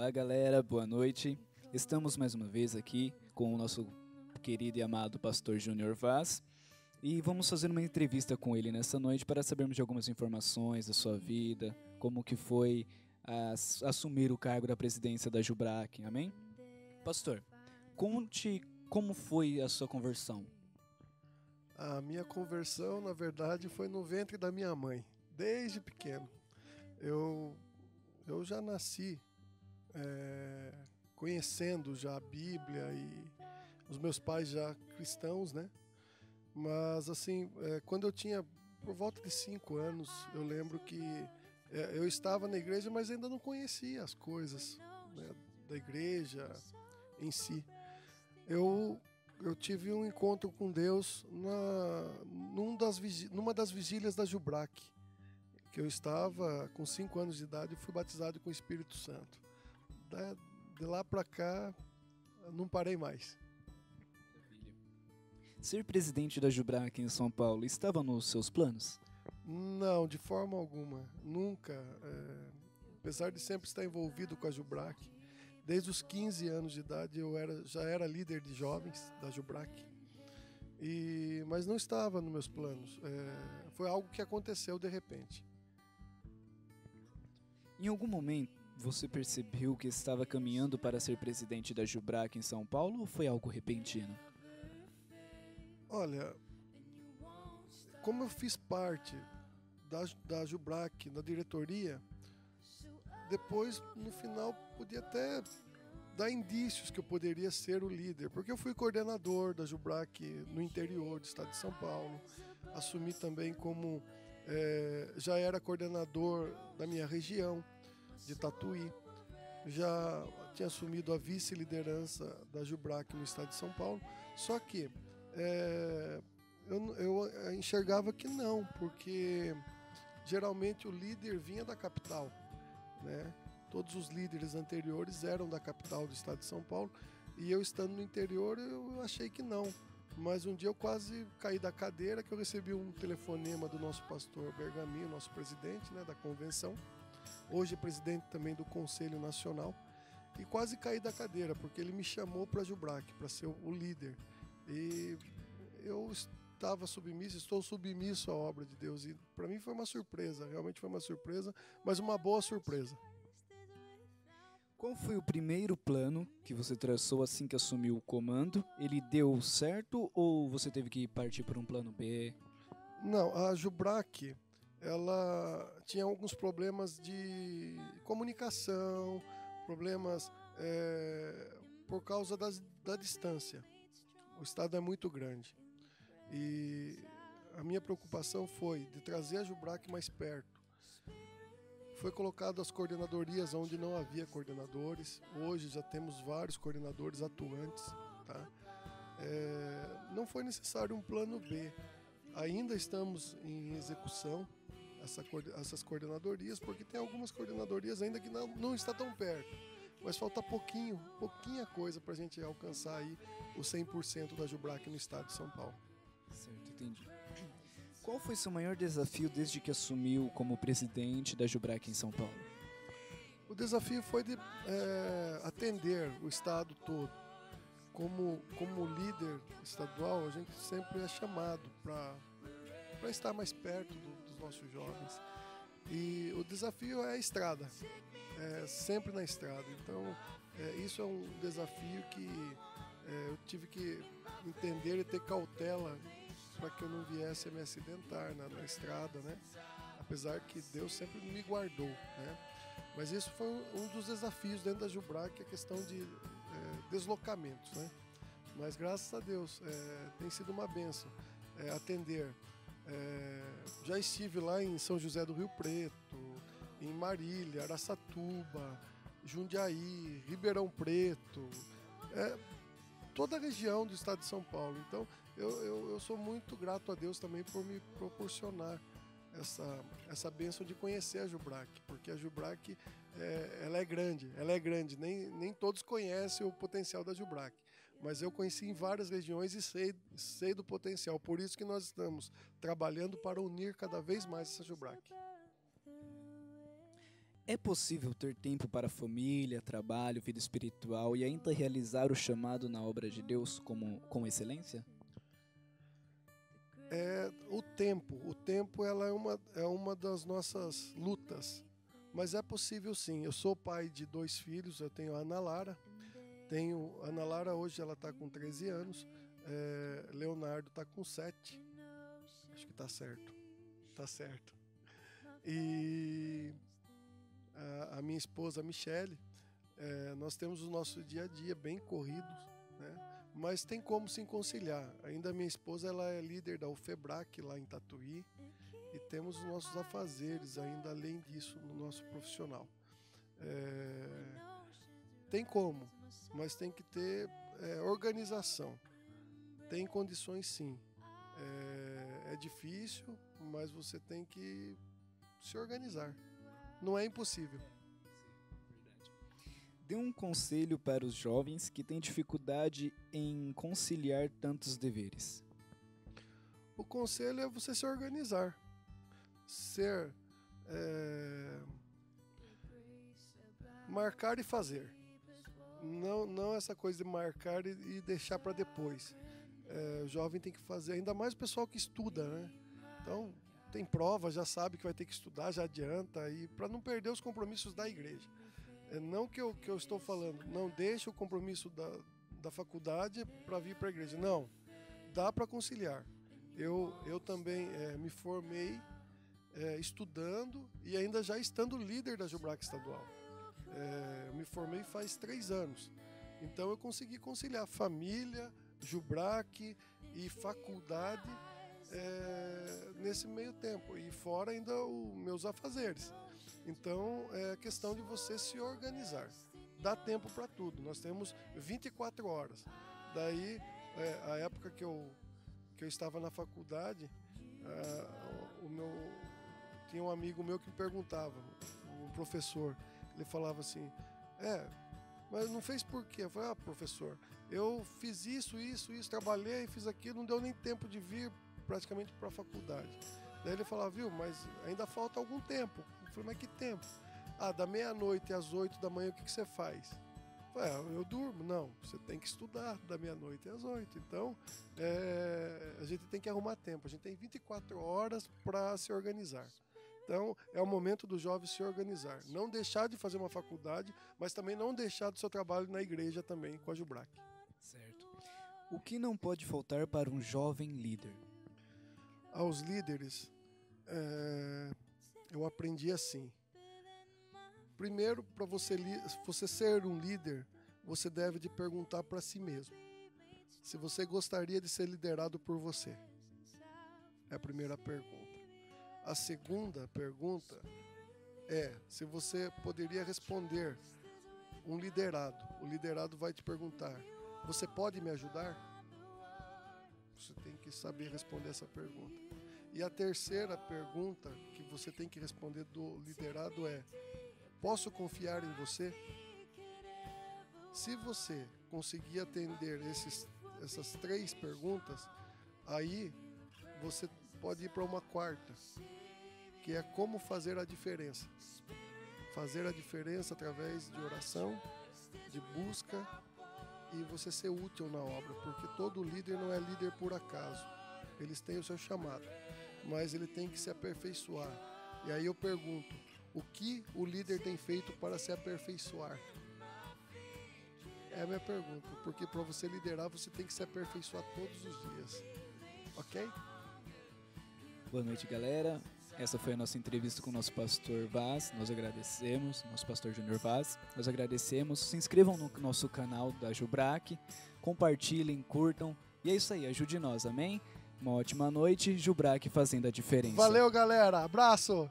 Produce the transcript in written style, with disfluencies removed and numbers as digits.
Olá, galera, boa noite. Estamos mais uma vez aqui com o nosso querido e amado pastor Júnior Vaz e vamos fazer uma entrevista com ele nessa noite para sabermos de algumas informações da sua vida, como que foi assumir o cargo da presidência da Jubrac, amém? Pastor, conte como foi a sua conversão. A minha conversão, na verdade, foi no ventre da minha mãe, desde pequeno. Eu já nasci conhecendo já a Bíblia e os meus pais já cristãos, né? Mas, assim, quando eu tinha por volta de 5 anos, eu lembro que eu estava na igreja, mas ainda não conhecia as coisas, né, da igreja em si. Eu tive um encontro com Deus numa das vigílias da Jubrac, que eu estava com 5 anos de idade e fui batizado com o Espírito Santo. De lá para cá, não parei mais. Ser presidente da Jubrac em São Paulo estava nos seus planos? Não, de forma alguma. Nunca. Apesar de sempre estar envolvido com a Jubrac, desde os 15 anos de idade eu já era líder de jovens da Jubrac. Mas não estava nos meus planos. Foi algo que aconteceu de repente. Em algum momento, você percebeu que estava caminhando para ser presidente da Jubrac em São Paulo ou foi algo repentino? Olha, como eu fiz parte da Jubrac, da diretoria, depois, no final, podia até dar indícios que eu poderia ser o líder, porque eu fui coordenador da Jubrac no interior do estado de São Paulo, assumi também como já era coordenador da minha região, de Tatuí, já tinha assumido a vice-liderança da Jubrac no estado de São Paulo, só que eu enxergava que não, porque geralmente o líder vinha da capital, né? Todos os líderes anteriores eram da capital do estado de São Paulo e eu estando no interior eu achei que não. Mas um dia eu quase caí da cadeira, que eu recebi um telefonema do nosso pastor Bergamin, nosso presidente, né, da convenção, hoje é presidente também do Conselho Nacional, e quase caí da cadeira, porque ele me chamou para a Jubrac, para ser o líder. E eu estou submisso à obra de Deus, e para mim foi uma surpresa, realmente foi uma surpresa, mas uma boa surpresa. Qual foi o primeiro plano que você traçou assim que assumiu o comando? Ele deu certo ou você teve que partir por um plano B? Não, a Jubrac, ela tinha alguns problemas de comunicação, problemas por causa da distância. O estado é muito grande. E a minha preocupação foi de trazer a Jubrac mais perto. Foi colocado as coordenadorias onde não havia coordenadores. Hoje já temos vários coordenadores atuantes, tá? Não foi necessário um plano B. Ainda estamos em execução essas coordenadorias, porque tem algumas coordenadorias ainda que não está tão perto. Mas falta pouquinha coisa para a gente alcançar aí o 100% da Jubrac no estado de São Paulo. Certo, entendi. Qual foi seu maior desafio desde que assumiu como presidente da Jubrac em São Paulo? O desafio foi de atender o estado todo. Como líder estadual, a gente sempre é chamado para estar mais perto dos nossos jovens. E o desafio é a estrada, sempre na estrada. Então, isso é um desafio que eu tive que entender e ter cautela para que eu não viesse a me acidentar na estrada, né? Apesar que Deus sempre me guardou, né? Mas isso foi um dos desafios dentro da Jubrac, a questão de deslocamentos, né? Mas graças a Deus tem sido uma bênção atender. Já estive lá em São José do Rio Preto, em Marília, Araçatuba, Jundiaí, Ribeirão Preto, toda a região do estado de São Paulo. Então eu sou muito grato a Deus também por me proporcionar essa bênção de conhecer a Jubrac, porque a Jubrac ela é grande, nem todos conhecem o potencial da Jubrac, mas eu conheci em várias regiões e sei do potencial, por isso que nós estamos trabalhando para unir cada vez mais essa Jubrac. É possível ter tempo para família, trabalho, vida espiritual e ainda realizar o chamado na obra de Deus com excelência? O tempo ela é uma das nossas lutas, mas é possível sim. Eu sou pai de 2 filhos, eu tenho a Ana Lara. A Ana Lara hoje ela está com 13 anos, Leonardo está com 7, acho que está certo, E a minha esposa, a Michele, nós temos o nosso dia a dia bem corrido, né? Mas tem como se conciliar. Ainda a minha esposa ela é líder da UFEBRAC lá em Tatuí e temos os nossos afazeres ainda além disso no nosso profissional. Tem como, mas tem que ter organização. Tem condições sim. É difícil, mas você tem que se organizar. Não é impossível. Dê um conselho para os jovens que têm dificuldade em conciliar tantos deveres. O conselho é você se organizar. Marcar e fazer. Não essa coisa de marcar e deixar para depois. O jovem tem que fazer, ainda mais o pessoal que estuda, né? Então, tem prova, já sabe que vai ter que estudar, já adianta, e para não perder os compromissos da igreja. Não que eu estou falando, não deixe o compromisso da faculdade para vir para a igreja. Não, dá para conciliar. Eu também me formei estudando e ainda já estando líder da Jubrac estadual. Eu me formei faz 3 anos. Então eu consegui conciliar família, Jubrac e faculdade nesse meio tempo. E fora ainda os meus afazeres. Então é questão de você se organizar. Dá tempo para tudo. Nós temos 24 horas. Daí, a época que eu estava na faculdade, tinha um amigo meu que me perguntava, um professor, ele falava assim, mas não fez por quê? Eu falei, professor, eu fiz isso, trabalhei, fiz aquilo, não deu nem tempo de vir praticamente para a faculdade. Daí ele falava, viu, mas ainda falta algum tempo. Eu falei, mas que tempo? Da meia-noite às 8 da manhã, o que você faz? Eu falei, eu durmo. Não, você tem que estudar da meia-noite às 8. Então, a gente tem que arrumar tempo. A gente tem 24 horas para se organizar. Então, é o momento do jovem se organizar. Não deixar de fazer uma faculdade, mas também não deixar do seu trabalho na igreja também, com a Jubrac. Certo. O que não pode faltar para um jovem líder? Aos líderes, eu aprendi assim. Primeiro, para você ser um líder, você deve de perguntar para si mesmo se você gostaria de ser liderado por você. É a primeira pergunta. A segunda pergunta é se você poderia responder um liderado. O liderado vai te perguntar, você pode me ajudar? Você tem que saber responder essa pergunta. E a terceira pergunta que você tem que responder do liderado é, posso confiar em você? Se você conseguir atender essas 3 perguntas, aí você pode ir para uma quarta, que é como fazer a diferença. Fazer a diferença através de oração, de busca e você ser útil na obra, porque todo líder não é líder por acaso. Eles têm o seu chamado, mas ele tem que se aperfeiçoar. E aí eu pergunto, o que o líder tem feito para se aperfeiçoar? É a minha pergunta, porque para você liderar, você tem que se aperfeiçoar todos os dias. Ok? Boa noite, galera. Essa foi a nossa entrevista com o nosso pastor Vaz. Nós agradecemos, nosso pastor Júnior Vaz. Nós agradecemos. Se inscrevam no nosso canal da Jubrac, compartilhem, curtam. E é isso aí, ajude nós, amém? Uma ótima noite, Jubrac fazendo a diferença. Valeu, galera. Abraço!